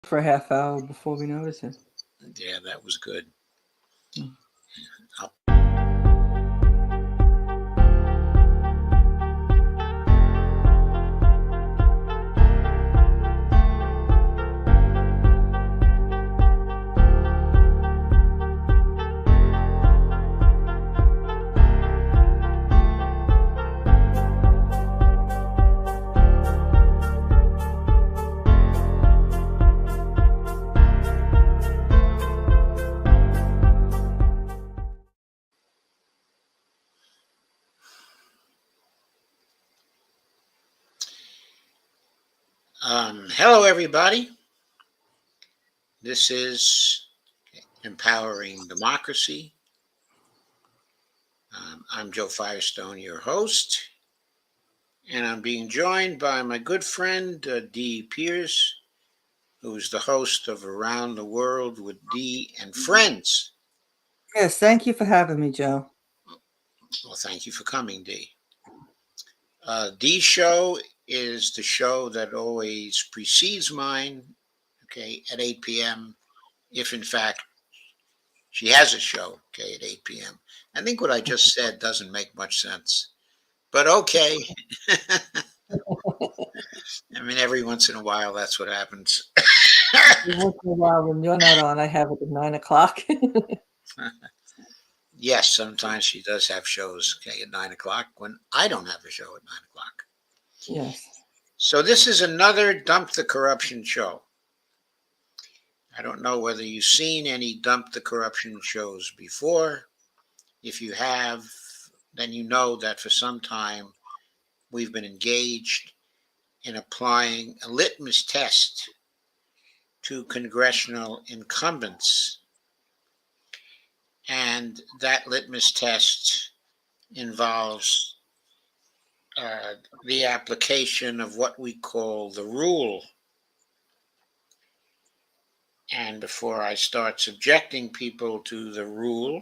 for a half hour before we notice it. Yeah, that was good. Mm. I'll Hello, everybody. This is Empowering Democracy. I'm Joe Firestone, your host, and I'm being joined by my good friend, Dee Pierce, who's the host of Around the World with Dee and Friends. Yes, thank you for having me, Joe. Well, thank you for coming, Dee. Dee's show is the show that always precedes mine, okay, at 8 p.m., if in fact she has a show, okay, at 8 p.m. I think what I just said doesn't make much sense, but okay. I mean, every once in a while, that's what happens. Once in a while, when you're not on, I have it at 9 o'clock. Yes, sometimes she does have shows, okay, at 9 o'clock when I don't have a show at 9 o'clock. Yes. So this is another Dump the Corruption show. I don't know whether you've seen any Dump the Corruption shows before. If you have, then you know that for some time we've been engaged in applying a litmus test to congressional incumbents. And that litmus test involves the application of what we call the rule. And before I start subjecting people to the rule,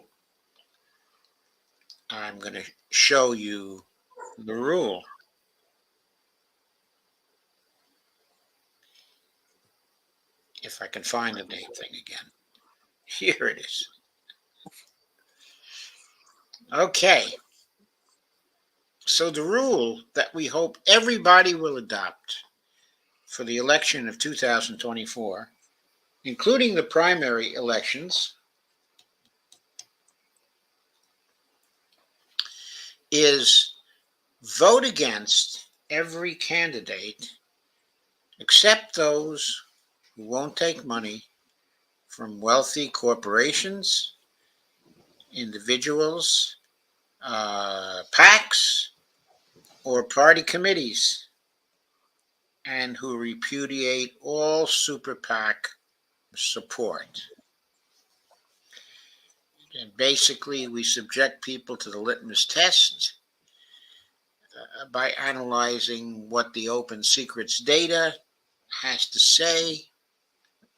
I'm going to show you the rule. If I can find the damn thing again. Here it is. Okay. So the rule that we hope everybody will adopt for the election of 2024, including the primary elections, is vote against every candidate except those who won't take money from wealthy corporations, individuals, PACs, or party committees, and who repudiate all super PAC support. And basically, we subject people to the litmus test by analyzing what the Open Secrets data has to say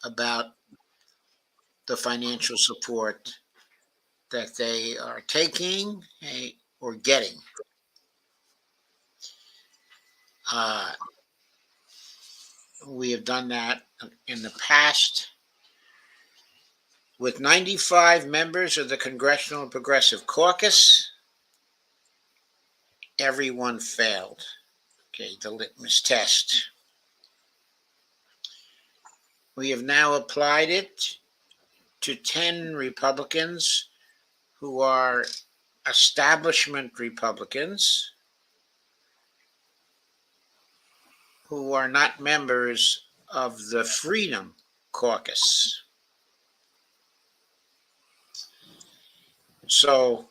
about the financial support that they are taking or getting. We have done that in the past with 95 members of the Congressional Progressive Caucus. Everyone failed, okay, the litmus test. We have now applied it to 10 Republicans who are establishment Republicans who are not members of the Freedom Caucus. So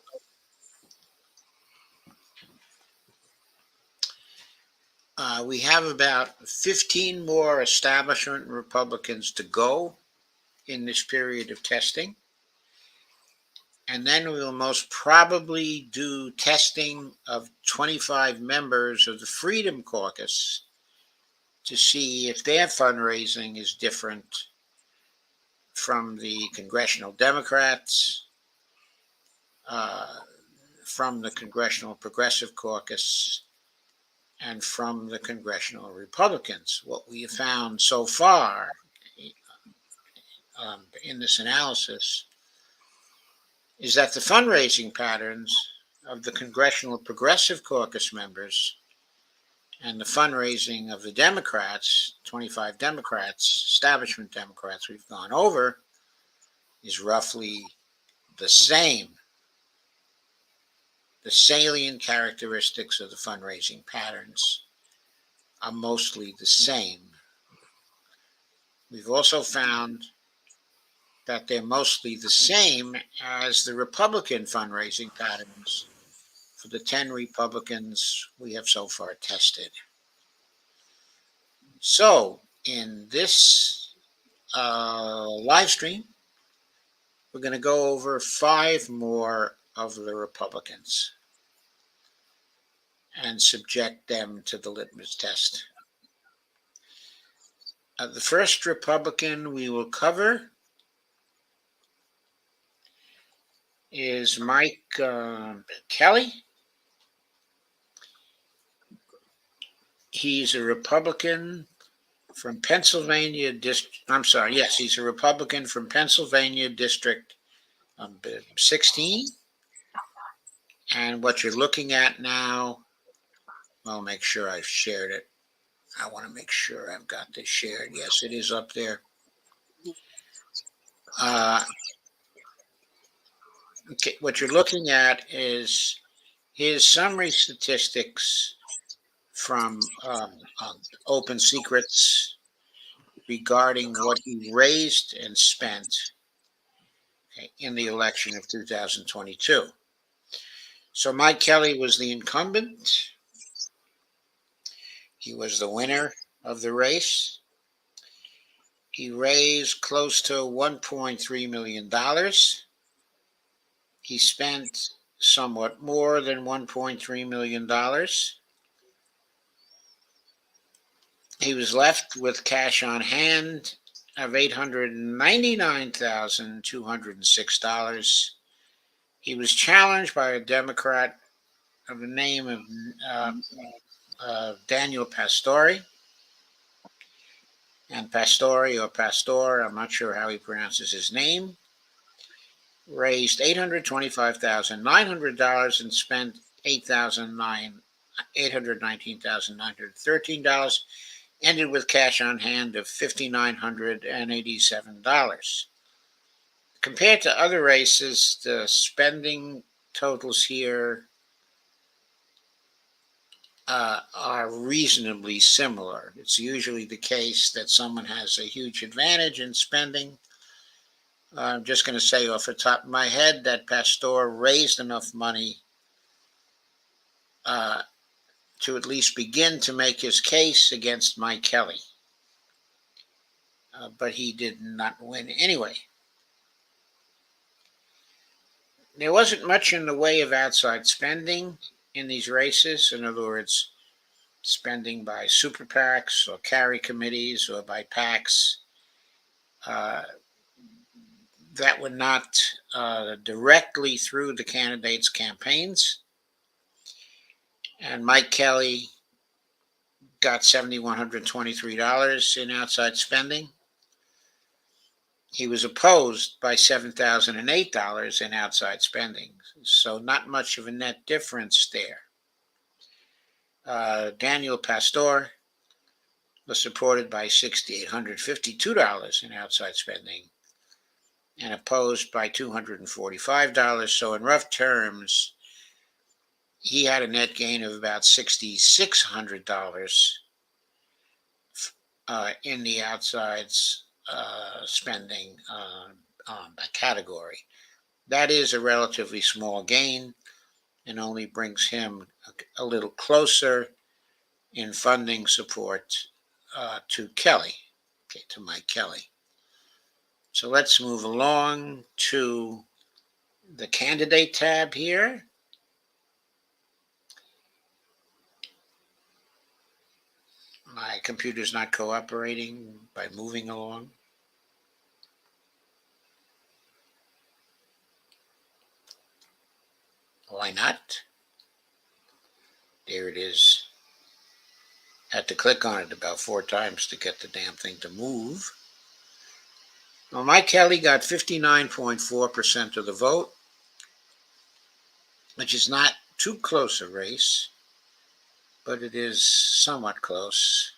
we have about 15 more establishment Republicans to go in this period of testing. And then we will most probably do testing of 25 members of the Freedom Caucus to see if their fundraising is different from the Congressional Democrats, from the Congressional Progressive Caucus, and from the Congressional Republicans. What we have found so far in this analysis is that the fundraising patterns of the Congressional Progressive Caucus members and the fundraising of the Democrats, 25 Democrats, establishment Democrats we've gone over, is roughly the same. The salient characteristics of the fundraising patterns are mostly the same. We've also found that they're mostly the same as the Republican fundraising patterns for the 10 Republicans we have so far tested. So, in this live stream, we're going to go over 5 more of the Republicans and subject them to the litmus test. The first Republican we will cover is Mike Kelly. He's a Republican from Pennsylvania he's a Republican from Pennsylvania District 16. And what you're looking at now, I'll make sure I've shared it. I want to make sure I've got this shared. Yes, it is up there. Okay, what you're looking at is his summary statistics from Open Secrets regarding what he raised and spent in the election of 2022. So Mike Kelly was the incumbent. He was the winner of the race. He raised close to $1.3 million. He spent somewhat more than $1.3 million. He was left with cash on hand of $899,206. He was challenged by a Democrat of the name of Daniel Pastore. And Pastore, or Pastor, I'm not sure how he pronounces his name, raised $825,900 and spent $819,913, ended with cash on hand of $5,987. Compared to other races, the spending totals here are reasonably similar. It's usually the case that someone has a huge advantage in spending. I'm just going to say off the top of my head that Pastor raised enough money to at least begin to make his case against Mike Kelly. But he did not win anyway. There wasn't much in the way of outside spending in these races. In other words, spending by super PACs or carry committees or by PACs that were not directly through the candidates' campaigns. And Mike Kelly got $7,123 in outside spending. He was opposed by $7,008 in outside spending. So not much of a net difference there. Daniel Pastor was supported by $6,852 in outside spending and opposed by $245. So in rough terms, he had a net gain of about $6,600 in the outsides spending category. That is a relatively small gain and only brings him a little closer in funding support to Kelly, to Mike Kelly. So let's move along to the candidate tab here. My computer's not cooperating by moving along. Why not? There it is. Had to click on it about 4 times to get the damn thing to move. Well, Mike Kelly got 59.4% of the vote, which is not too close a race, but it is somewhat close.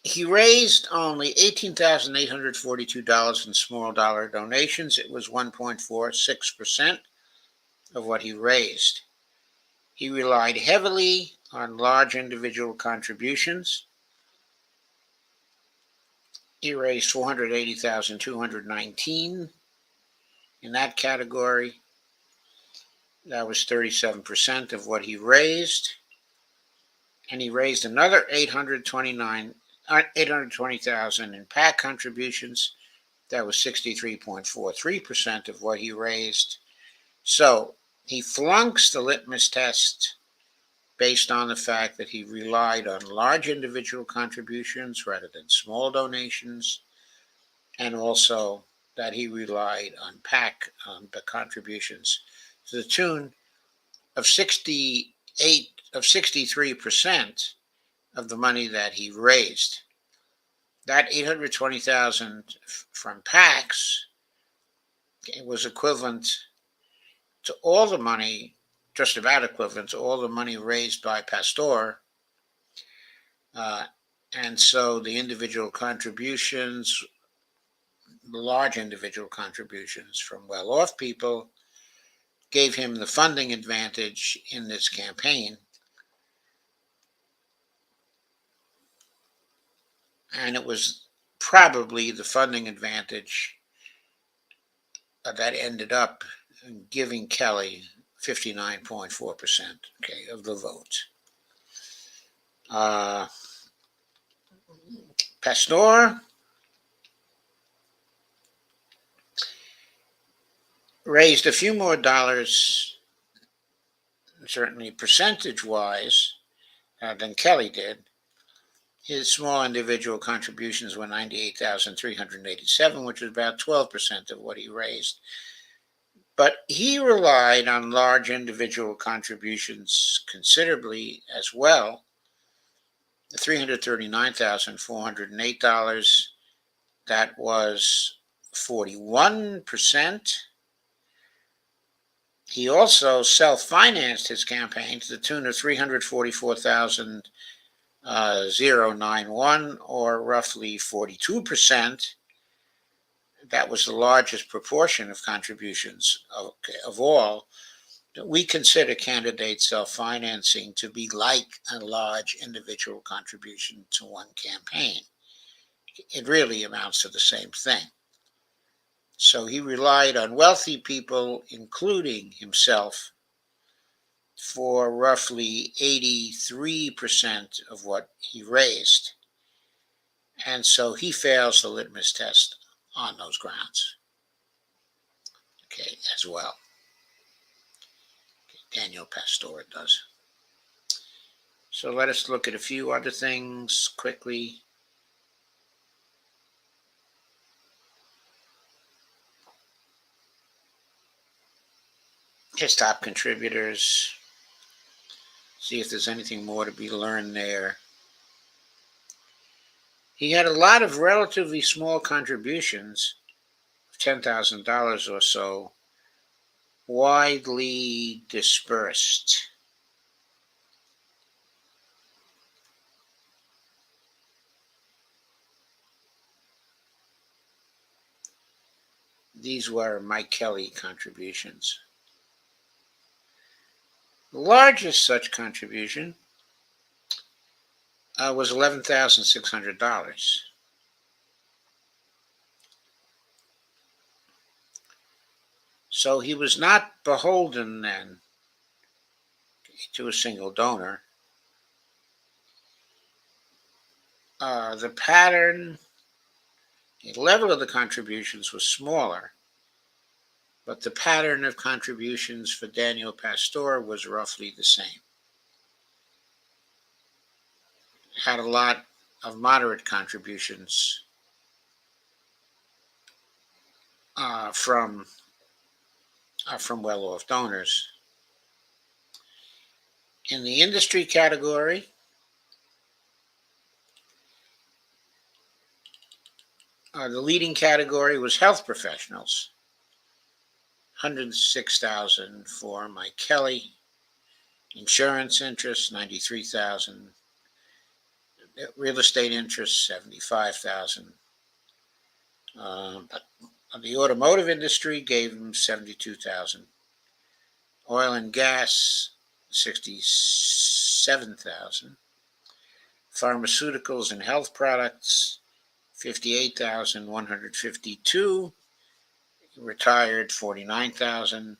He raised only $18,842 in small dollar donations. It was 1.46% of what he raised. He relied heavily on large individual contributions. He raised $480,219 in that category. That was 37% of what he raised. And he raised another $820,000 in PAC contributions. That was 63.43% of what he raised. So he flunks the litmus test based on the fact that he relied on large individual contributions rather than small donations, and also that he relied on PAC contributions to the tune of 63% of the money that he raised. That $820,000 from PACs was equivalent to all the money, just about equivalent to all the money raised by Pastor. And so the individual contributions, the large individual contributions from well-off people, gave him the funding advantage in this campaign. And it was probably the funding advantage that ended up giving Kelly 59.4%, of the vote. Pastor raised a few more dollars, certainly percentage-wise, than Kelly did. His small individual contributions were $98,387, which was about 12% of what he raised. But he relied on large individual contributions considerably as well. $339,408, that was 41%. He also self-financed his campaign to the tune of $344,091, or roughly 42%. That was the largest proportion of contributions of all. We consider candidate self-financing to be like a large individual contribution to one campaign. It really amounts to the same thing. So he relied on wealthy people, including himself, for roughly 83% of what he raised. And so he fails the litmus test on those grounds, as well. Daniel Pastor does. So let us look at a few other things quickly. His top contributors. See if there's anything more to be learned there. He had a lot of relatively small contributions, $10,000 or so, widely dispersed. These were Mike Kelly contributions. The largest such contribution was $11,600. So he was not beholden then to a single donor. The pattern, the level of the contributions was smaller, but the pattern of contributions for Daniel Pastor was roughly the same. Had a lot of moderate contributions from well-off donors. In the industry category, The leading category was health professionals. 106,000 for Mike Kelly. Insurance interest, 93,000. Real estate interest, 75,000. But the automotive industry gave him 72,000. Oil and gas, 67,000. Pharmaceuticals and health products, 58,152. Retired, 49,000.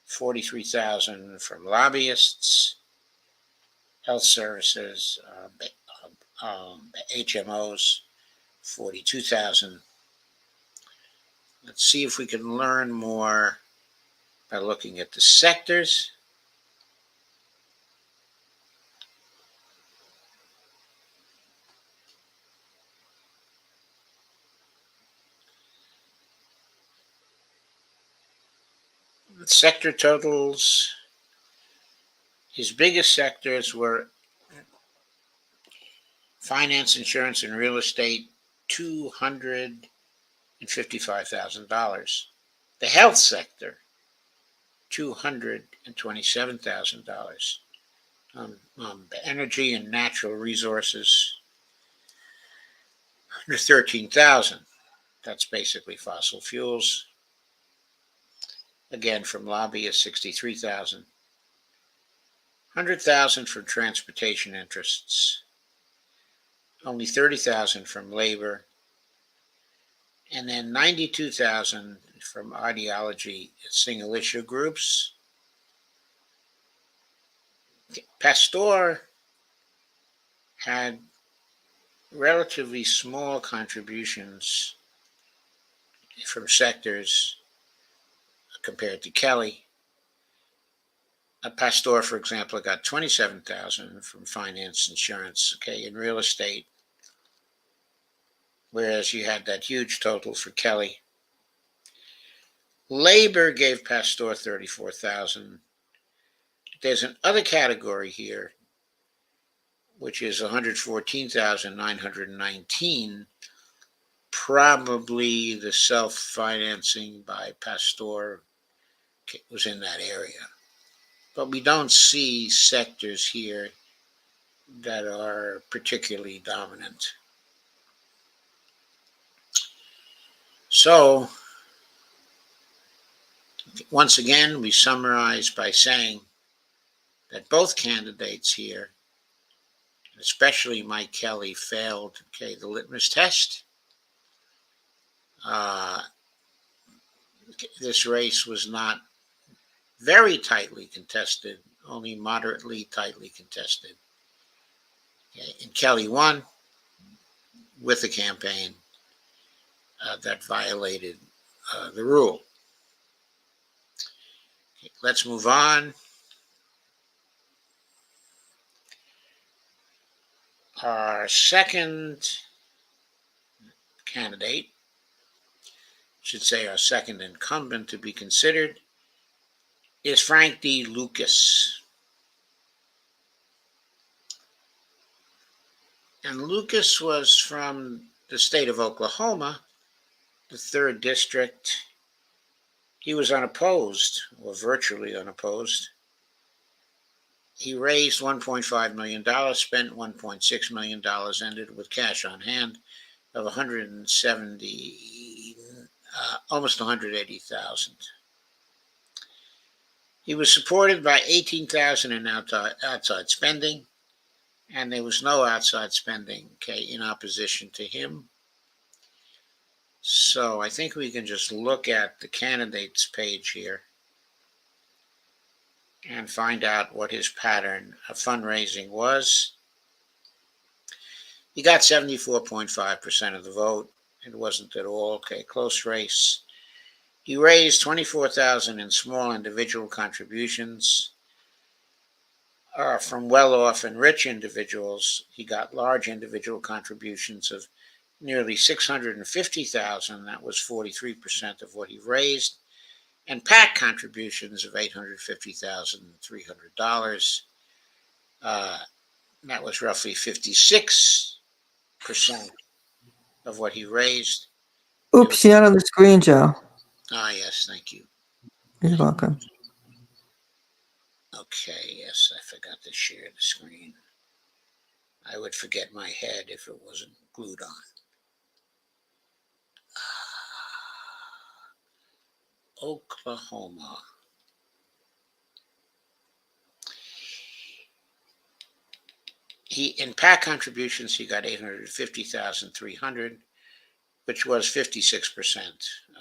43,000 from lobbyists. Health services, HMOs, 42,000. Let's see if we can learn more by looking at the sectors. The sector totals, his biggest sectors were finance, insurance, and real estate, $255,000. The health sector, $227,000. Energy and natural resources, under 13,000. That's basically fossil fuels. Again, from lobbyists, 63,000. 100,000 from transportation interests. Only 30,000 from labor. And then 92,000 from ideology single issue groups. Pastor had relatively small contributions from sectors compared to Kelly. Pastor, for example, got 27,000 from finance, insurance, and real estate, whereas you had that huge total for Kelly. Labor gave Pastor 34,000. There's another category here, which is 114,919, probably the self-financing by Pastor was in that area. But we don't see sectors here that are particularly dominant. So, once again, we summarize by saying that both candidates here, especially Mike Kelly, failed the litmus test. This race was not very tightly contested, only moderately tightly contested. And Kelly won with a campaign that violated the rule. Let's move on. Our second candidate, should say our second incumbent to be considered, is Frank D. Lucas. And Lucas was from the state of Oklahoma, the 3rd district. He was unopposed, or virtually unopposed. He raised $1.5 million, spent $1.6 million, ended with cash on hand of almost 180,000. He was supported by 18,000 in outside spending, and there was no outside spending in opposition to him. So I think we can just look at the candidates page here and find out what his pattern of fundraising was. He got 74.5% of the vote. It wasn't at all close race. He raised 24,000 in small individual contributions from well-off and rich individuals. He got large individual contributions of nearly 650,000. That was 43% of what he raised. And PAC contributions of $850,300. That was roughly 56% of what he raised. Oops, you're not on the screen, Joe. Yes, thank you. You're welcome. Okay, yes, I forgot to share the screen. I would forget my head if it wasn't glued on. Oklahoma. In PAC contributions, he got 850,300, which was 56%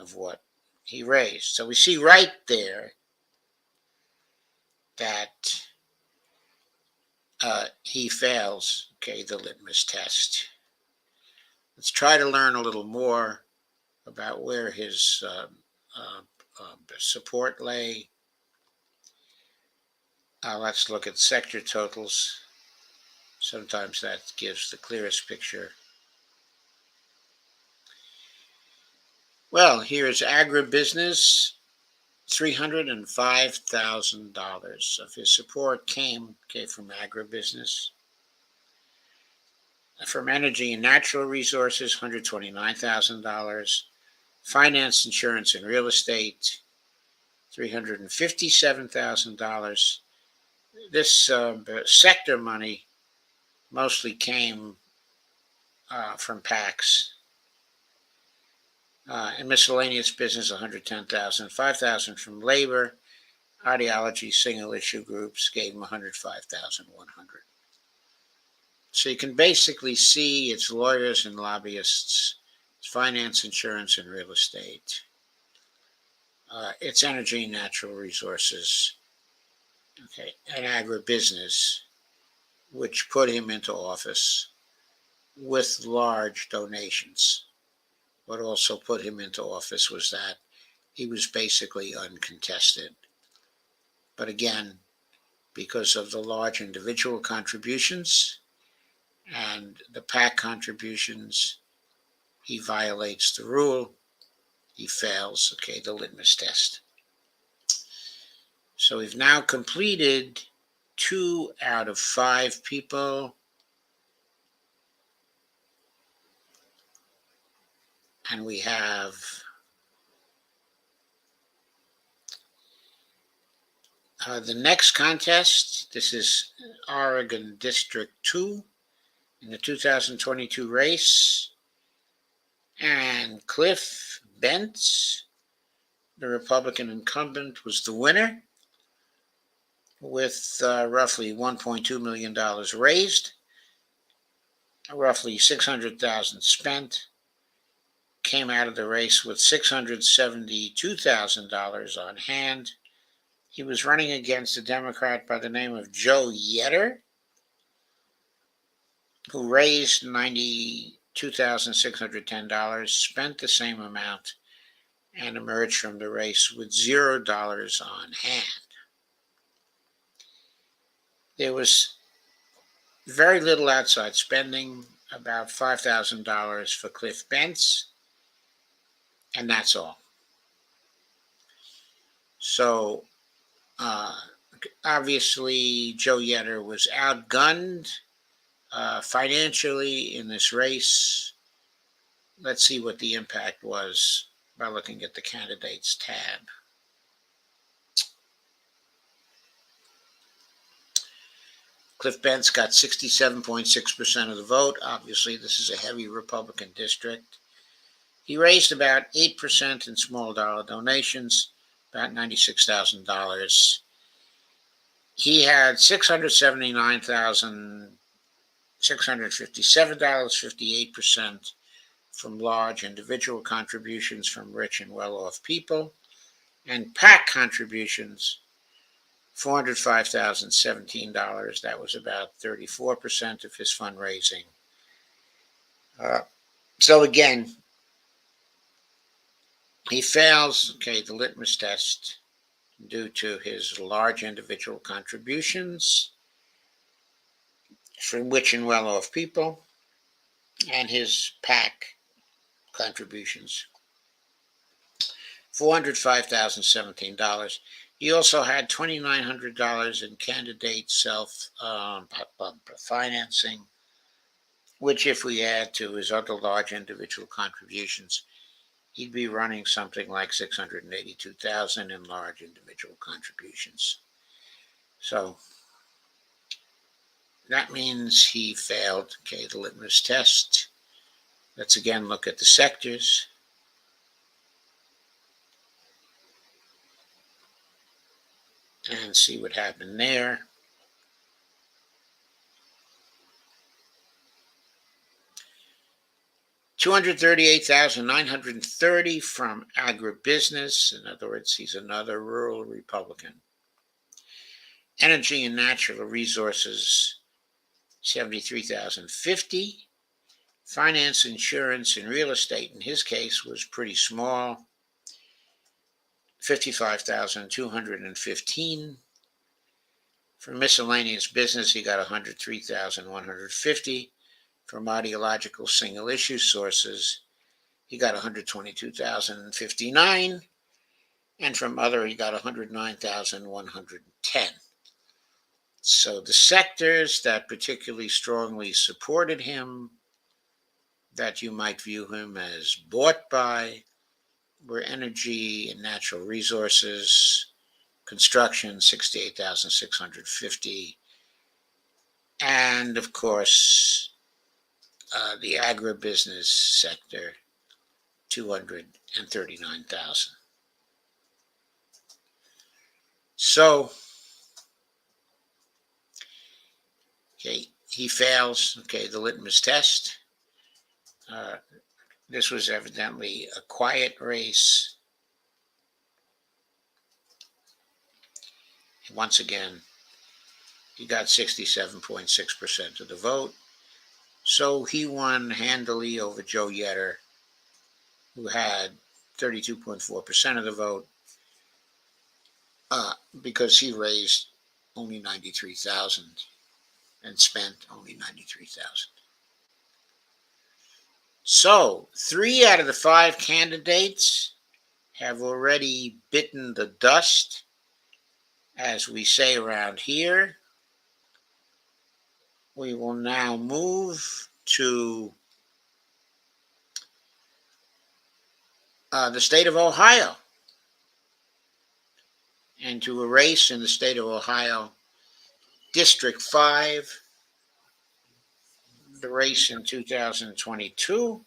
of what he raised. So we see right there that he fails, okay, the litmus test. Let's try to learn a little more about where his support lay. Let's look at sector totals. Sometimes that gives the clearest picture. Well, here's agribusiness. $305,000 of his support came from agribusiness. From energy and natural resources, $129,000. Finance, insurance, and real estate, $357,000. This sector money mostly came from PACs. And miscellaneous business, $110,000. $5,000 from labor. Ideology, single issue groups gave him $105,100. So you can basically see it's lawyers and lobbyists, it's finance, insurance, and real estate. It's energy and natural resources, okay, and agribusiness, which put him into office with large donations. What also put him into office was that he was basically uncontested. But again, because of the large individual contributions and the PAC contributions, he violates the rule. He fails, okay, the litmus test. So we've now completed 2 out of 5 people. And we have the next contest. This is Oregon District 2 in the 2022 race. And Cliff Bentz, the Republican incumbent, was the winner with roughly $1.2 million raised, roughly $600,000 spent. Came out of the race with $672,000 on hand. He was running against a Democrat by the name of Joe Yetter, who raised $92,610, spent the same amount, and emerged from the race with $0 on hand. There was very little outside spending, about $5,000 for Cliff Bentz, and that's all. So obviously Joe Yetter was outgunned financially in this race. Let's see what the impact was by looking at the candidates tab. Cliff Bentz got 67.6% of the vote. Obviously, this is a heavy Republican district. He raised about 8% in small dollar donations, about $96,000. He had $679,657, 58% from large individual contributions from rich and well-off people, and PAC contributions, $405,017. That was about 34% of his fundraising. So again, he fails, okay, the litmus test due to his large individual contributions from rich and well-off people and his PAC contributions. $405,017. He also had $2,900 in candidate self-financing, which if we add to his other large individual contributions, he'd be running something like 682,000 in large individual contributions. So that means he failed, okay, the litmus test. Let's again look at the sectors. And see what happened there. $238,930 from agribusiness. In other words, he's another rural Republican. Energy and natural resources, 73,050. Finance, insurance, and real estate, in his case, was pretty small, 55,215. For miscellaneous business, he got 103,150. From ideological single issue sources, he got 122,059. And from other, he got 109,110. So the sectors that particularly strongly supported him, that you might view him as bought by, were energy and natural resources, construction, 68,650, and of course, the agribusiness sector, 239,000. So, okay, he fails, okay, the litmus test. This was evidently a quiet race. Once again, he got 67.6% of the vote. So he won handily over Joe Yetter, who had 32.4% of the vote, because he raised only 93,000 and spent only 93,000. So 3 out of the 5 candidates have already bitten the dust, as we say around here. We will now move to the state of Ohio, and to a race in the state of Ohio, District 5, the race in 2022.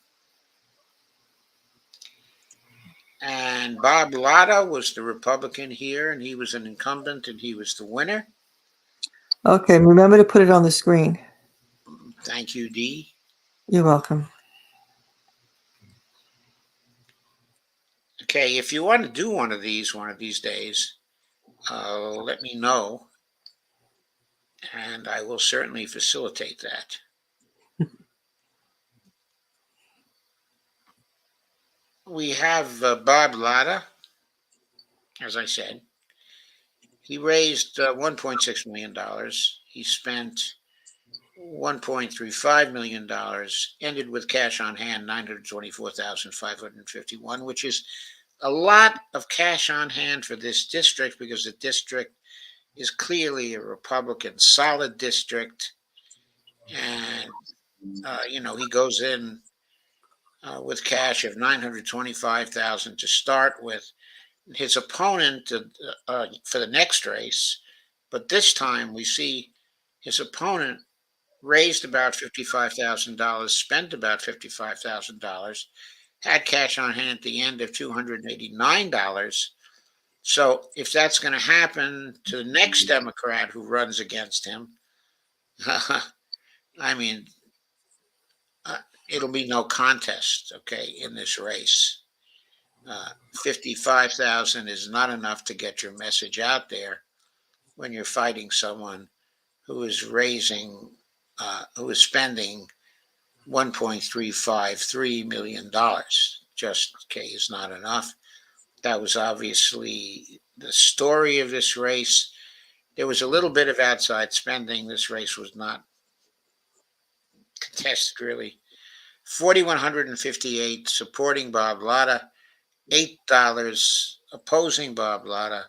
And Bob Latta was the Republican here, and he was an incumbent, and he was the winner. Okay, remember to put it on the screen. Thank you, Dee. You're welcome. Okay, if you want to do one of these days, let me know, and I will certainly facilitate that. We have Bob Latta, as I said. He raised $1.6 million. He spent $1.35 million, ended with cash on hand, $924,551, which is a lot of cash on hand for this district, because the district is clearly a Republican solid district. And, he goes in with cash of $925,000 to start with. His opponent for the next race, but this time we see his opponent raised about $55,000, spent about $55,000, had cash on hand at the end of $289. So if that's going to happen to the next Democrat who runs against him, I mean, it'll be no contest, okay, in this race. 55,000 is not enough to get your message out there when you're fighting someone who is spending $1.353 million. Just okay is not enough. That was obviously the story of this race. There was a little bit of outside spending. This race was not contested really. 4,158 supporting Bob Latta, $8 opposing Bob Latta.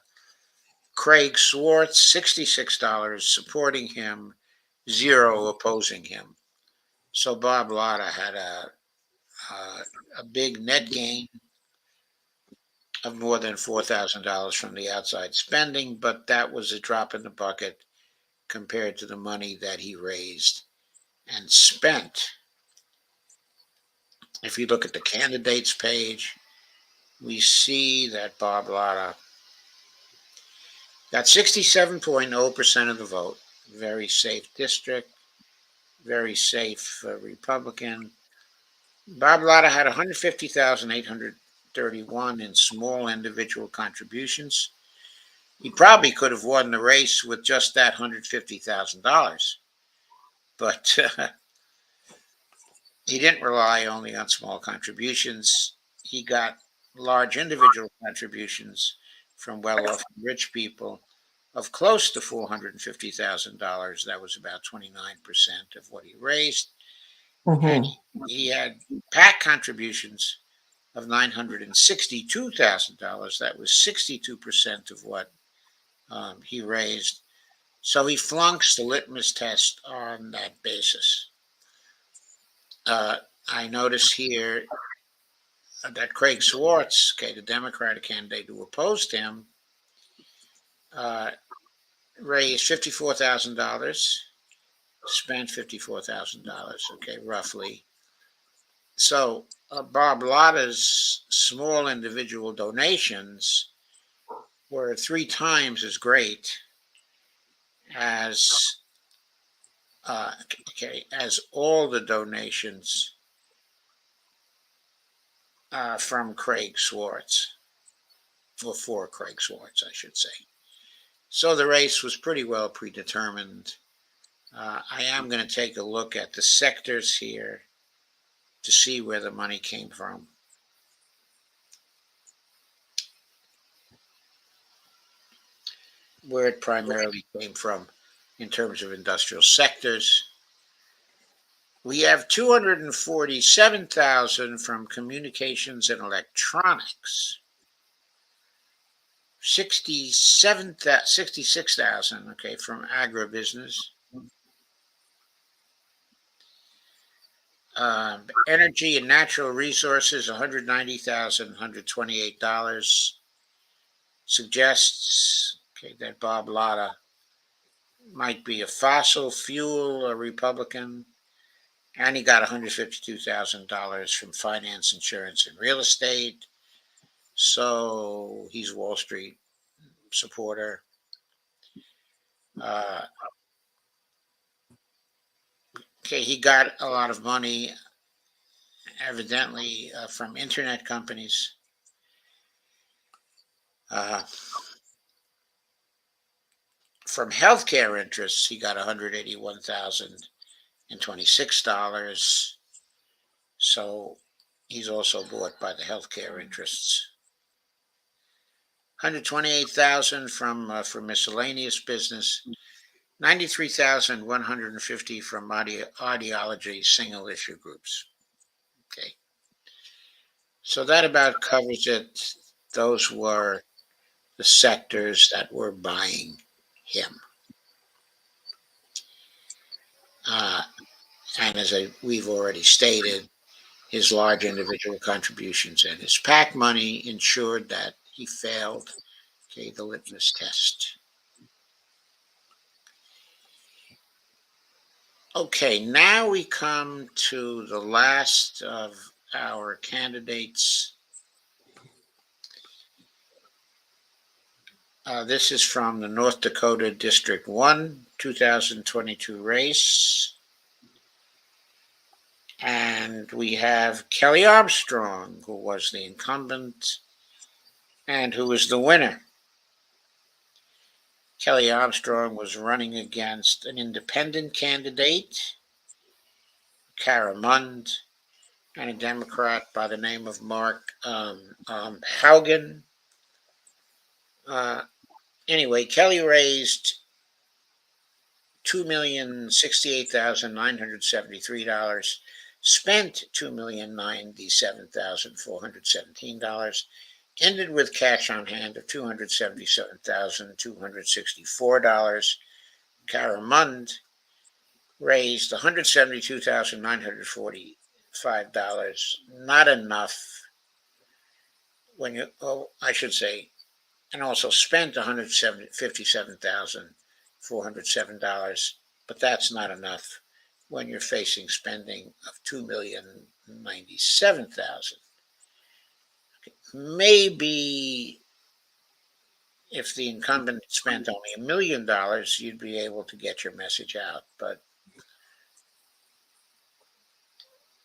Craig Swartz, $66 supporting him, 0 opposing him. So Bob Latta had a big net gain of more than $4,000 from the outside spending, but that was a drop in the bucket compared to the money that he raised and spent. If you look at the candidates page, we see that Bob Latta got 67.0% of the vote. Very safe district, very safe Republican. Bob Latta had 150,831 in small individual contributions. He probably could have won the race with just that $150,000, but he didn't rely only on small contributions. He got large individual contributions from well-off and rich people of close to $450,000. That was about 29% of what he raised. And Mhm. he had PAC contributions of $962,000. That was 62% of what he raised. So he flunks the litmus test on that basis. I notice here that Craig Swartz, okay, the Democratic candidate who opposed him, uh, raised $54,000, spent $54,000, okay, roughly. So Bob Latta's small individual donations were 3 times as great as as all the donations from Craig Swartz, or for Craig Swartz, I should say. So the race was pretty well predetermined. I am going to take a look at the sectors here to see where the money came from. Where it primarily came from in terms of industrial sectors. We have 247,000 from communications and electronics. 66,000, okay, from agribusiness. Energy and natural resources, $190,000, $128. Suggests, okay, that Bob Latta might be a fossil fuel Republican. And he got $152,000 from finance, insurance, and real estate. So he's a Wall Street supporter. Okay, he got a lot of money, evidently, from internet companies. From healthcare interests, he got $181,026. So he's also bought by the healthcare interests. 128,000 from miscellaneous business. 93,150 from ideology single issue groups. Okay. So that about covers it. Those were the sectors that were buying him. And as we've already stated, his large individual contributions and his PAC money ensured that he failed, okay, the litmus test. Okay, now we come to the last of our candidates. This is from the North Dakota District 1, 2022 race. And we have Kelly Armstrong, who was the incumbent and who was the winner. Kelly Armstrong was running against an independent candidate, Kara Mund, and a Democrat by the name of Mark Haugen. Anyway, Kelly raised $2,068,973, spent $2,097,417, ended with cash on hand of $277,264. Kara Mund raised $172,945. Not enough when you, oh, I should say, and also spent $157,407, but that's not enough when you're facing spending of $2,097,000. Maybe if the incumbent spent only $1 million, you'd be able to get your message out. But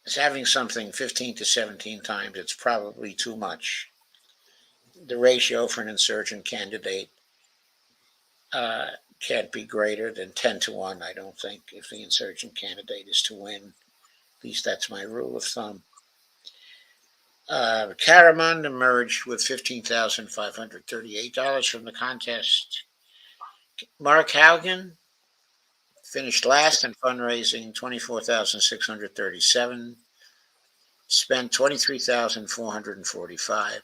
it's having something 15 to 17 times, it's probably too much. The ratio for an insurgent candidate can't be greater than 10 to 1, I don't think, if the insurgent candidate is to win. At least that's my rule of thumb. Caramond emerged with $15,538 from the contest. Mark Haugen finished last in fundraising, $24,637, spent $23,445,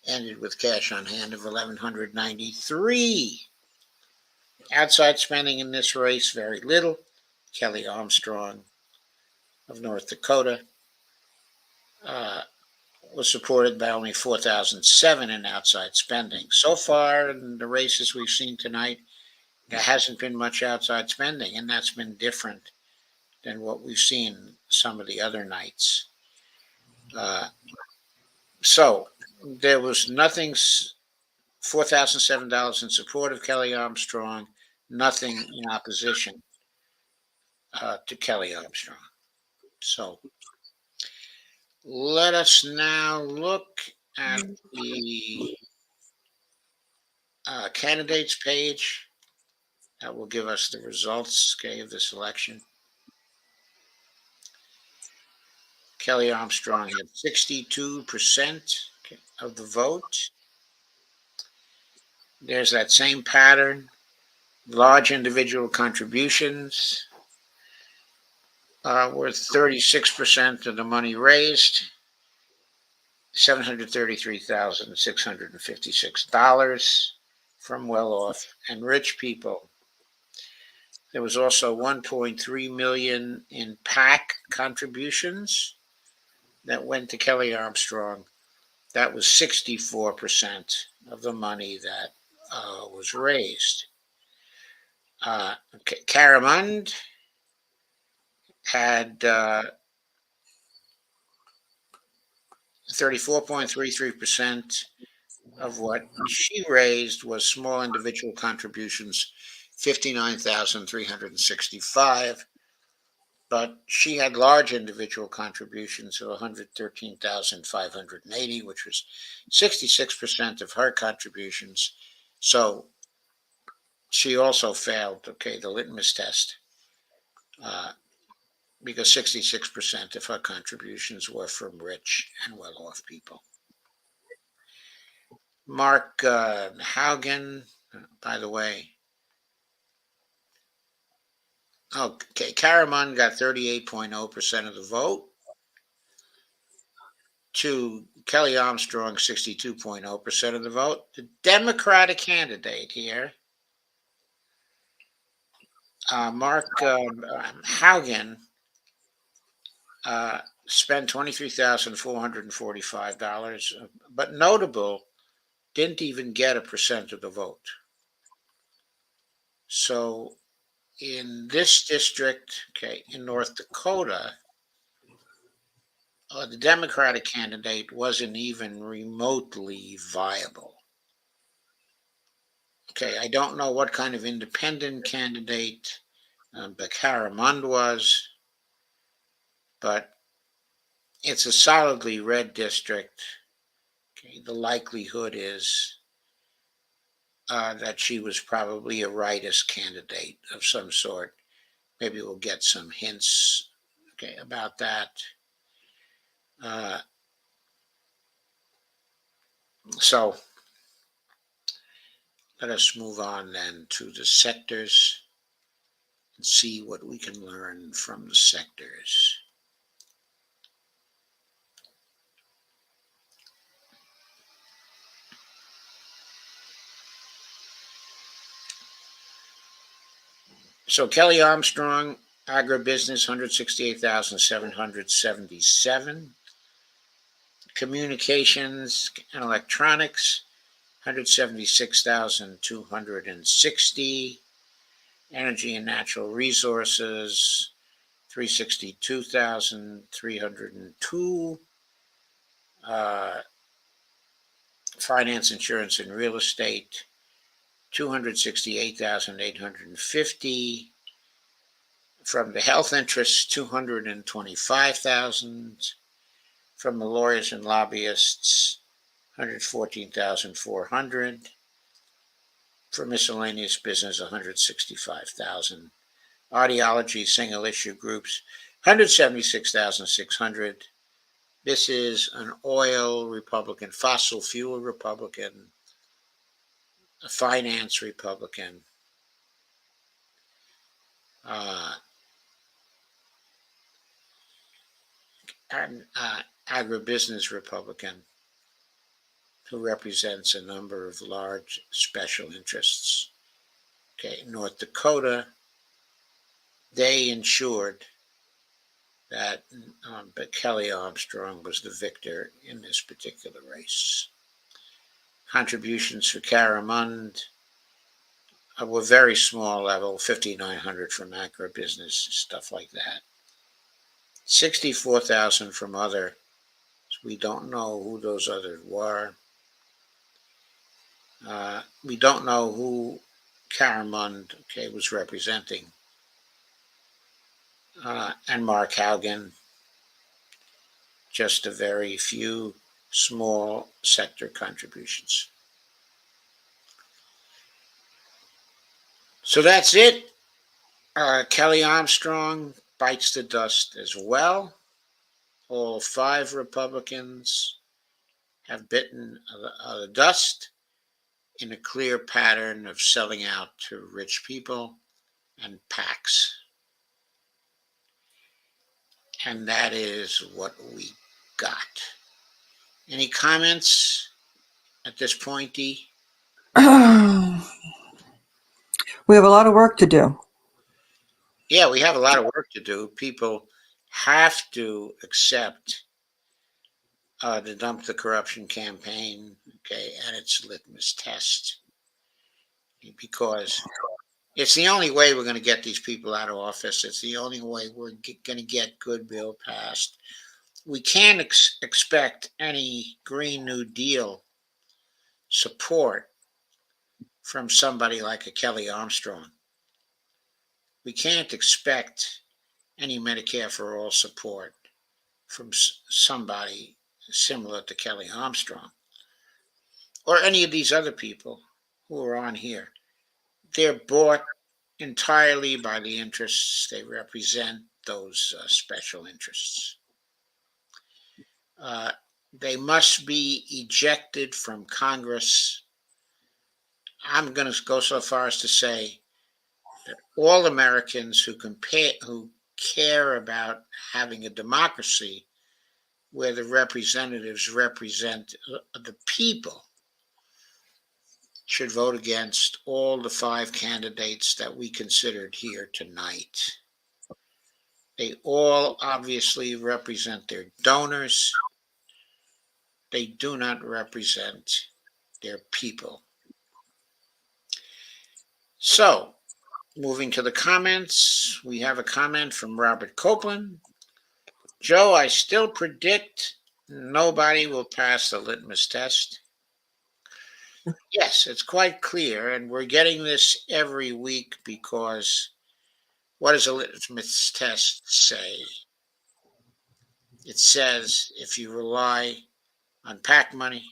ended with cash on hand of $1,193. Outside spending in this race, very little. Kelly Armstrong of North Dakota was supported by only $4,007 in outside spending. So far in the races we've seen tonight, there hasn't been much outside spending, and that's been different than what we've seen some of the other nights. So there was nothing, $4,007 in support of Kelly Armstrong, nothing in opposition to Kelly Armstrong. So let us now look at the candidates page. That will give us the results, okay, of this election. Kelly Armstrong had 62% of the vote. There's that same pattern. Large individual contributions were 36% of the money raised, $733,656 from well-off and rich people. There was also 1.3 million in PAC contributions that went to Kelly Armstrong. That was 64% of the money that was raised. Caramond had 34.33% of what she raised was small individual contributions, 59,365. But she had large individual contributions of 113,580, which was 66% of her contributions. So she also failed, okay, the litmus test, because 66% of her contributions were from rich and well-off people. Mark Haugen, by the way. Okay, Caramond got 38.0% of the vote. To Kelly Armstrong, 62.0% of the vote. The Democratic candidate here, Mark Haugen, spent $23,445, but notable, didn't even get 1% of the vote. So in this district, okay, in North Dakota, the Democratic candidate wasn't even remotely viable. Okay, I don't know what kind of independent candidate Caramond was, but it's a solidly red district. Okay, the likelihood is that she was probably a rightist candidate of some sort. Maybe we'll get some hints, okay, about that. So let us move on then to the sectors and see what we can learn from the sectors. So Kelly Armstrong, agribusiness, 168,777. Communications and electronics, 176,260. Energy and natural resources, 362,302. Finance, insurance, and real estate, 268,850. From the health interests, 225,000. From the lawyers and lobbyists, 114,400. For miscellaneous business, 165,000. Ideology, single issue groups, 176,600. This is an oil Republican, fossil fuel Republican, a finance Republican, and agribusiness Republican, who represents a number of large special interests. Okay, North Dakota, they ensured that but Kelly Armstrong was the victor in this particular race. Contributions for Caramond were very small level, 5,900 from agribusiness, stuff like that. 64,000 from other. We don't know who those others were. We don't know who Caramond, was representing. And Mark Haugen, just a very few small sector contributions. So that's it. Kelly Armstrong bites the dust as well. All 5 Republicans have bitten the dust in a clear pattern of selling out to rich people and PACs. And that is what we got. Any comments at this point, Dee? We have a lot of work to do. Yeah, we have a lot of work to do. People have to accept the Dump the Corruption campaign, and its litmus test. Because it's the only way we're going to get these people out of office. It's the only way we're going to get good bill passed. We can't expect any Green New Deal support from somebody like a Kelly Armstrong. We can't expect any Medicare for All support from somebody similar to Kelly Armstrong or any of these other people who are on here. They're bought entirely by the interests. They represent those special interests. They must be ejected from Congress. I'm going to go so far as to say that all Americans who care about having a democracy where the representatives represent the people should vote against all the 5 candidates that we considered here tonight. They all obviously represent their donors. They do not represent their people. So, moving to the comments, we have a comment from Robert Copeland. Joe, I still predict nobody will pass the litmus test. Yes, it's quite clear, and we're getting this every week because what does a litmus test say? It says if you rely on PAC money,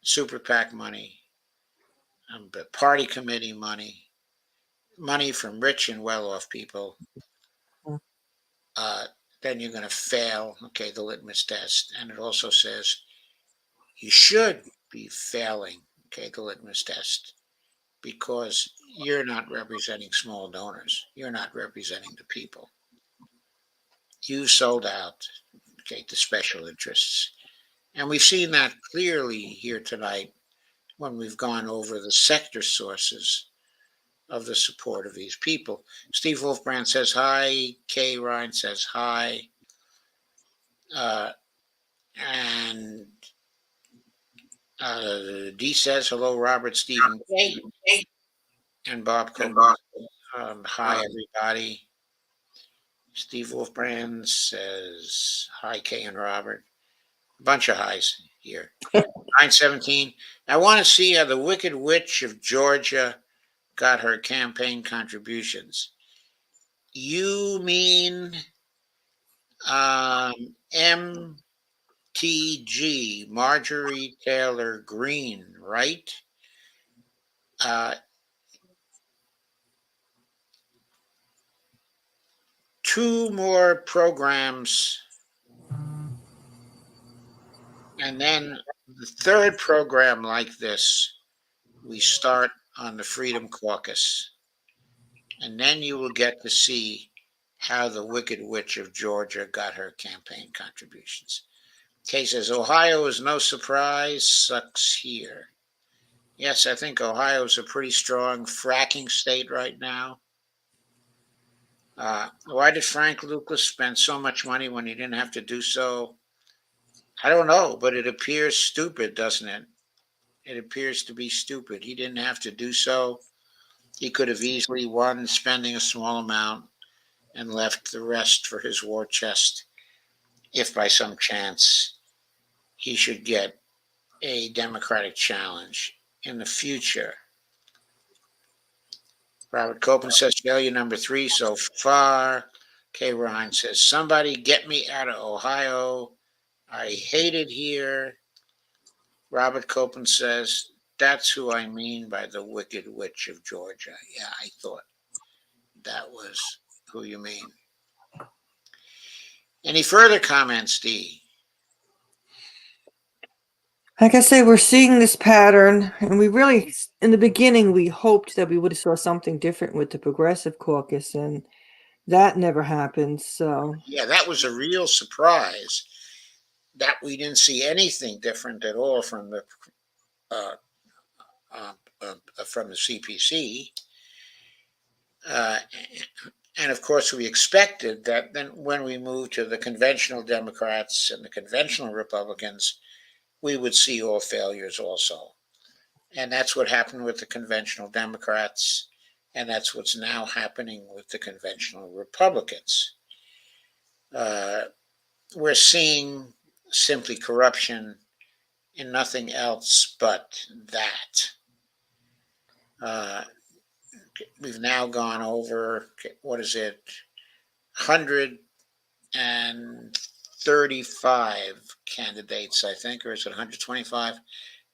super PAC money, party committee money, money from rich and well-off people, then you're going to fail, the litmus test. And it also says you should be failing, the litmus test, because you're not representing small donors. You're not representing the people. You sold out, to special interests. And we've seen that clearly here tonight when we've gone over the sector sources of the support of these people. Steve Wolfbrand says hi. Kay Ryan says hi. And D says, hello, Robert, Stephen K. And Bob Copeland, hi, everybody. Steve Wolfbrand says, hi, Kay and Robert. A bunch of highs here. 917. I want to see how the Wicked Witch of Georgia got her campaign contributions. You mean MTG, Marjorie Taylor Greene, right? Two more programs, and then the third program like this, we start on the Freedom Caucus. And then you will get to see how the Wicked Witch of Georgia got her campaign contributions. Kay says, Ohio is no surprise, sucks here. Yes, I think Ohio is a pretty strong fracking state right now. Why did Frank Lucas spend so much money when he didn't have to do so? I don't know, but it appears stupid, doesn't it? It appears to be stupid. He didn't have to do so. He could have easily won spending a small amount and left the rest for his war chest if by some chance he should get a Democratic challenge in the future. Robert Copeland says failure number 3 so far. Kay Ryan says, somebody get me out of Ohio. I hate it here. Robert Copeland says, that's who I mean by the Wicked Witch of Georgia. Yeah, I thought that was who you mean. Any further comments, Dee? Like I say, we're seeing this pattern, and we really, in the beginning, we hoped that we would have saw something different with the Progressive Caucus, and that never happened. So Yeah, that was a real surprise that we didn't see anything different at all from the CPC. And of course, we expected that then when we moved to the conventional Democrats and the conventional Republicans, we would see all failures also. And that's what happened with the conventional Democrats. And that's what's now happening with the conventional Republicans. We're seeing simply corruption and nothing else but that. We've now gone over, what is it, 135 candidates, I think, or is it 125?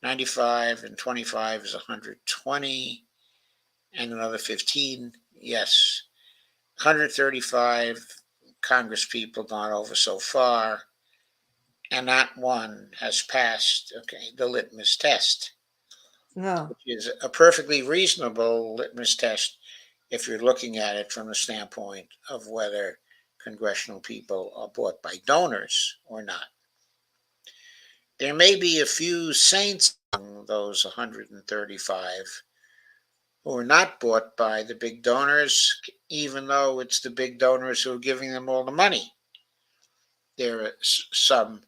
95 and 25 is 120, and another 15. Yes, 135 Congress people gone over so far, and not one has passed, the litmus test. no, Which is a perfectly reasonable litmus test if you're looking at it from the standpoint of whether congressional people are bought by donors or not. There may be a few saints among those 135 who are not bought by the big donors, even though it's the big donors who are giving them all the money. There are some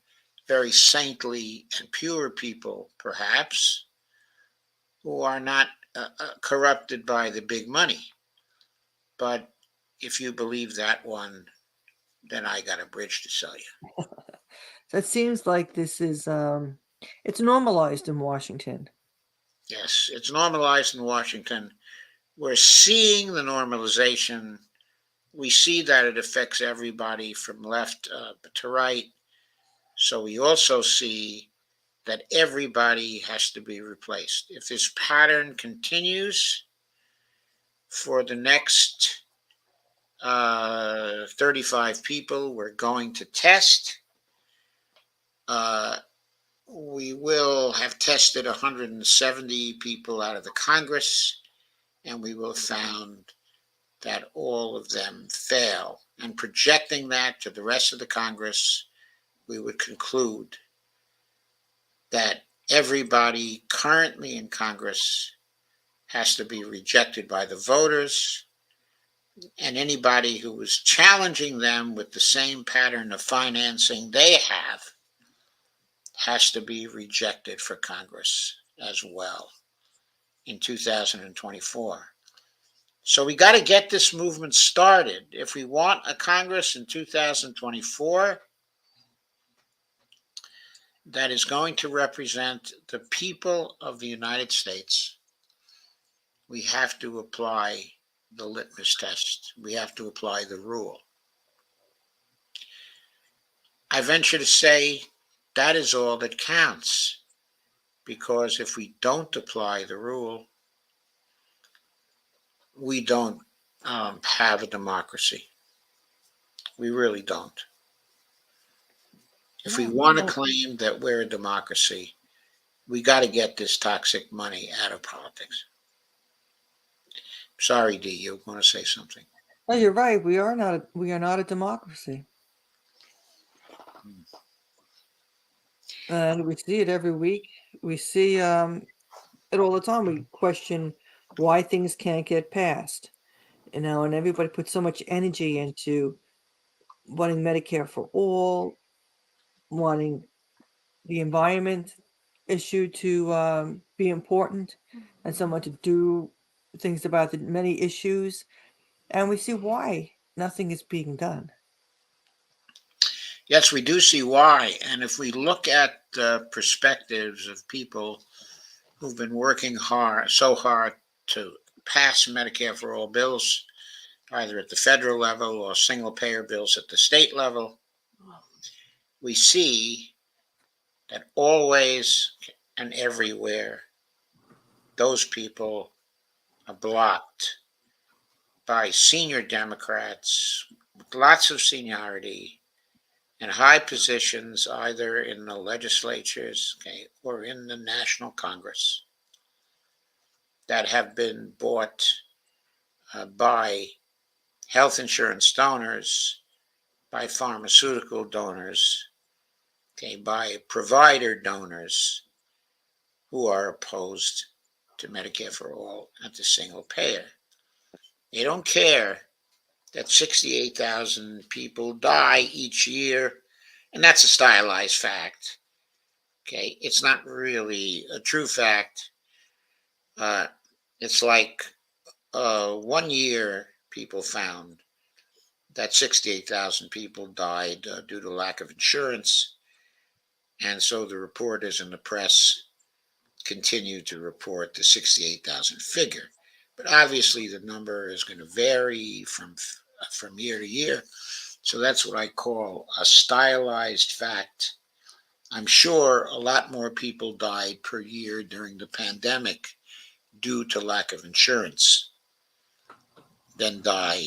very saintly and pure people, perhaps, who are not corrupted by the big money. But if you believe that one, then I got a bridge to sell you. so it seems like this is it's normalized in Washington. Yes, it's normalized in Washington. We're seeing the normalization. We see that it affects everybody from left to right. So we also see that everybody has to be replaced. If this pattern continues for the next 35 people we're going to test, we will have tested 170 people out of the Congress, and we will have found that all of them fail. And projecting that to the rest of the Congress, we would conclude that everybody currently in Congress has to be rejected by the voters, and anybody who is challenging them with the same pattern of financing they have has to be rejected for Congress as well in 2024. So we got to get this movement started. If we want a Congress in 2024 that is going to represent the people of the United States, we have to apply the litmus test. We have to apply the rule. I venture to say that is all that counts, because if we don't apply the rule, we don't have a democracy. We really don't. If we want to claim that we're a democracy, we got to get this toxic money out of politics. Sorry, Dee, you want to say something? No, you're right. We are not a democracy. And we see it every week. We see it all the time. We question why things can't get passed. And everybody puts so much energy into wanting Medicare for all, wanting the environment issue to be important, and someone to do things about the many issues. And we see why nothing is being done. Yes, we do see why. And if we look at the perspectives of people who've been working so hard to pass Medicare for all bills, either at the federal level or single payer bills at the state level, we see that always and everywhere those people are blocked by senior Democrats with lots of seniority and high positions, either in the legislatures, or in the National Congress, that have been bought by health insurance donors, by pharmaceutical donors, by provider donors who are opposed to Medicare for all and to single payer. They don't care that 68,000 people die each year, and that's a stylized fact. It's not really a true fact. It's like 1 year people found that 68,000 people died due to lack of insurance, and so the reporters in the press continue to report the 68,000 figure. But obviously the number is going to vary from year to year. So that's what I call a stylized fact. I'm sure a lot more people died per year during the pandemic due to lack of insurance than die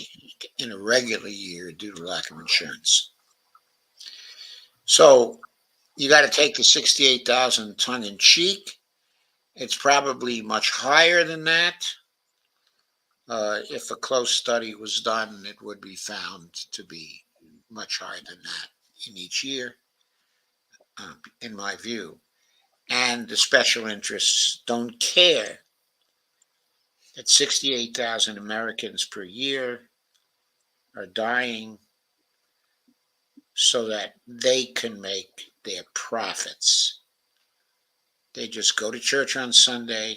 in a regular year due to lack of insurance. So you got to take the 68,000 tongue in cheek. It's probably much higher than that. If a close study was done, it would be found to be much higher than that in each year, in my view. And the special interests don't care that 68,000 Americans per year are dying so that they can make their profits. They just go to church on Sunday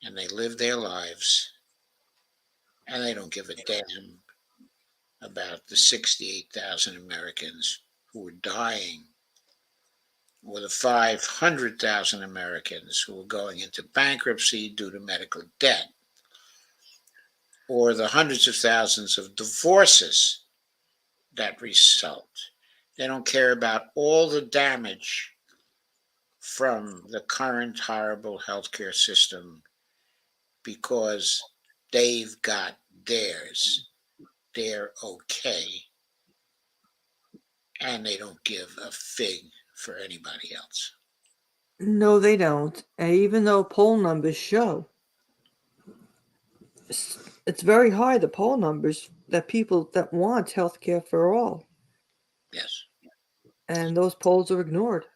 and they live their lives, and they don't give a damn about the 68,000 Americans who are dying, or the 500,000 Americans who are going into bankruptcy due to medical debt, or the hundreds of thousands of divorces that result. They don't care about all the damage from the current horrible healthcare system, because they've got theirs. They're okay, and they don't give a fig for anybody else. No, they don't. And even though poll numbers show, it's very high, the poll numbers, that people that want health care for all. Yes. And those polls are ignored.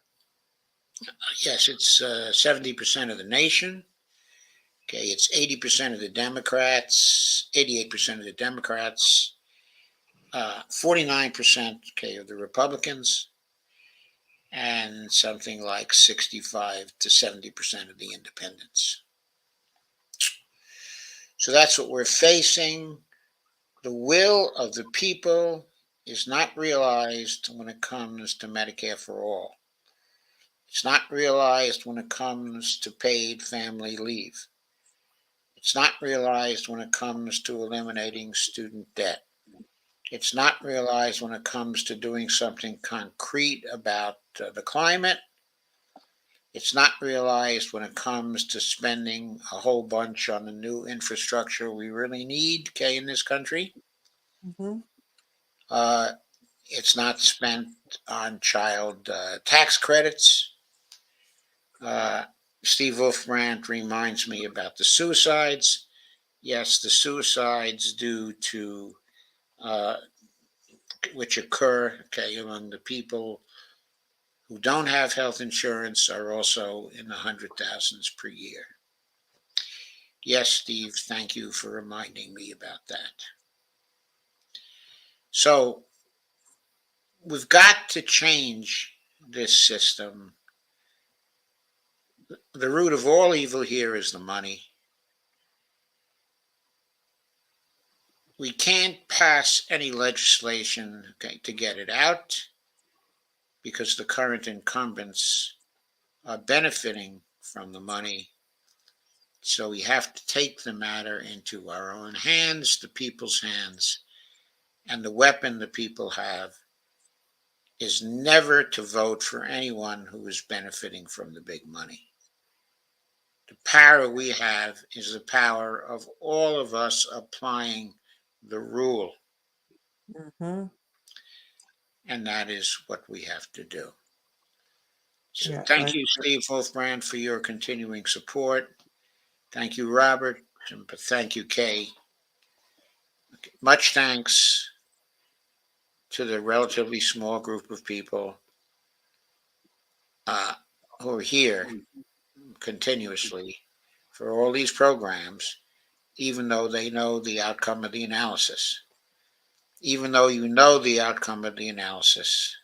Yes, it's 70% of the nation. It's 80% of the Democrats, 88% of the Democrats, 49% of the Republicans, and something like 65 to 70% of the independents. So that's what we're facing. The will of the people is not realized when it comes to Medicare for all. It's not realized when it comes to paid family leave. It's not realized when it comes to eliminating student debt. It's not realized when it comes to doing something concrete about the climate. It's not realized when it comes to spending a whole bunch on the new infrastructure we really need, okay, in this country. Mm-hmm. Uh, it's not spent on child tax credits. Uh, Steve Wolfbrand reminds me about the suicides. Yes, the suicides due to uh, which occur, okay, among the people who don't have health insurance are also in the hundred thousands per year. Yes, Steve, thank you for reminding me about that. So we've got to change this system. The root of all evil here is the money. We can't pass any legislation, okay, to get it out because the current incumbents are benefiting from the money. So we have to take the matter into our own hands, the people's hands. And the weapon the people have is never to vote for anyone who is benefiting from the big money. The power we have is the power of all of us applying the rule. Mm-hmm. And that is what we have to do. So Yeah. thank you, Steve Wolfbrand, for your continuing support. Thank you, Robert. And thank you, Kay. Much thanks to the relatively small group of people uh, who are here continuously for all these programs, even though they know the outcome of the analysis. Even though you know the outcome of the analysis,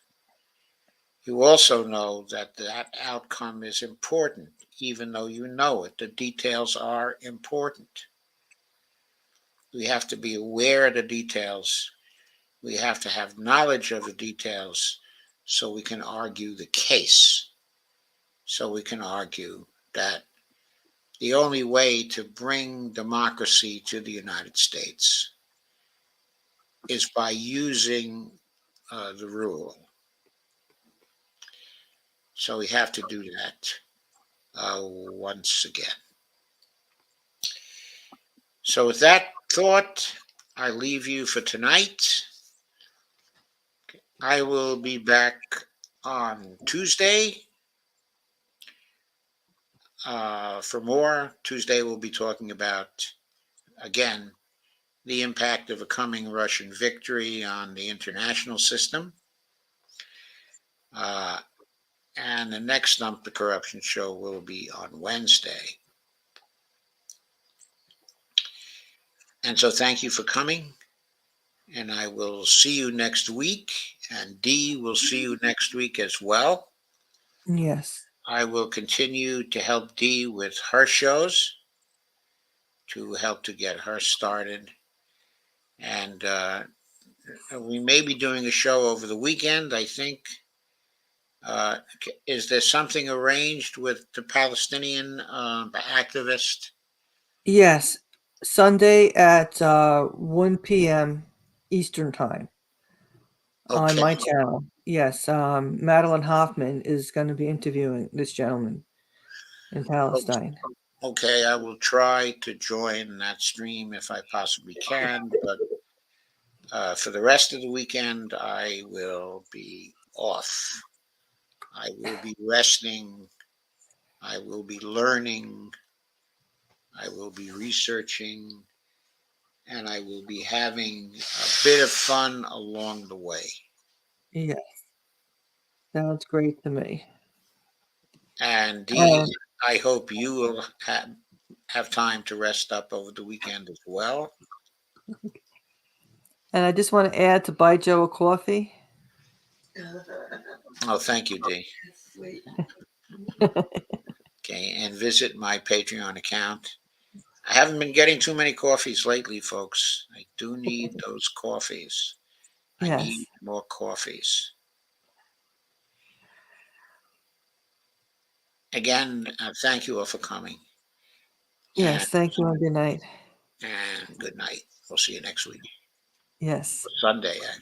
you also know that that outcome is important, even though you know it. The details are important. We have to be aware of the details. We have to have knowledge of the details so we can argue the case. So we can argue that the only way to bring democracy to the United States is by using the rule. So we have to do that once again. So with that thought, I leave you for tonight. I will be back on Tuesday for more. Tuesday we'll be talking about, again, the impact of a coming Russian victory on the international system. And the next Dump the Corruption show will be on Wednesday. And so thank you for coming. And I will see you next week. And Dee will see you next week as well. Yes. I will continue to help Dee with her shows to help to get her started. And we may be doing a show over the weekend, I think. Is there something arranged with the Palestinian activist? Yes. Sunday at 1 p.m. Eastern time on Okay. my channel. Yes. Madeline Hoffman is going to be interviewing this gentleman in Palestine. Okay, I will try to join that stream if I possibly can, but for the rest of the weekend, I will be off. I will be resting. I will be learning. I will be researching. And I will be having a bit of fun along the way. Yeah. Sounds great to me. And Dee, Um, I hope you will have time to rest up over the weekend as well. and I just want to add to buy Joe a coffee. Oh, thank you, Dee. Okay, and visit my Patreon account. I haven't been getting too many coffees lately, folks. I do need those coffees. I need Yes. more coffees. Again, thank you all for coming. And, Yes. Thank you and good night. and good night. We'll see you next week. Yes. Sunday, actually.